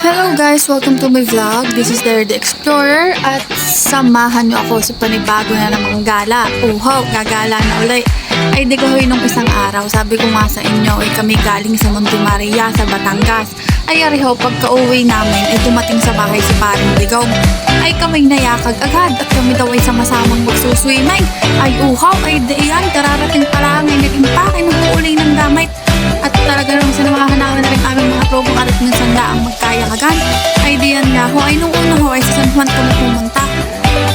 Hello guys! Welcome to my vlog. This is the Explorer at samahan niyo ako sa panibago na namang gala. Uhaw, gagala na ulit. Ay di kahoy nung isang araw. Sabi ko nga sa inyo ay kami galing sa Monte Maria sa Batangas. Ay ariho pagka uwi namin ay dumating sa bahay si Paring Digong. Ay kami nayakag agad at kami daw ay sama-samang magsuswimming. Ay uhaw, ay diyan kararating pa lang ay naging pake ng uling ng gamit. At talaga nung sinamahan namin na rin aming mga probong arat ng sandaang magkayakagan. Ay diyan nga ho, ay nung una ho ay sa San Juan kami pumunta.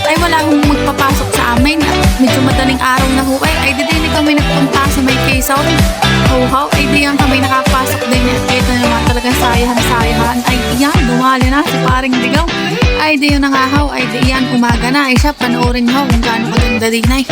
Ay wala hong magpapasok sa amin at medyo madaling araw na ho ay didili kami nagpunta sa may Quezon. Ho, ay diyan kami nakapasok din at ito naman talagang sayahan. Ay diyan, dumali na si Paring Digong. Ay diyan na nga ho, ay diyan umaga na. Ay siya, panoorin ho kung gaano maganda din ay.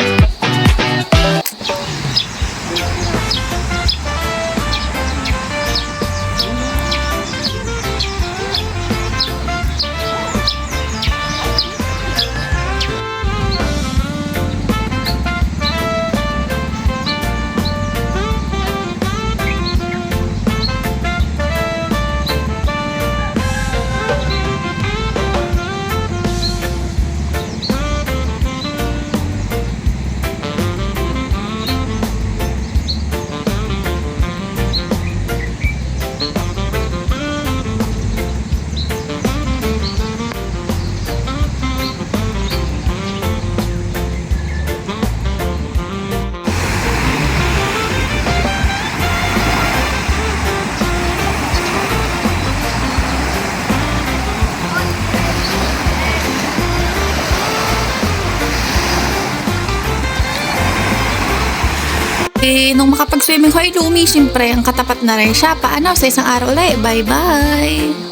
Nung makapag-swimming ko ay lumi, siyempre ang katapat na rin siya. Paano sa isang araw ulit. Bye-bye!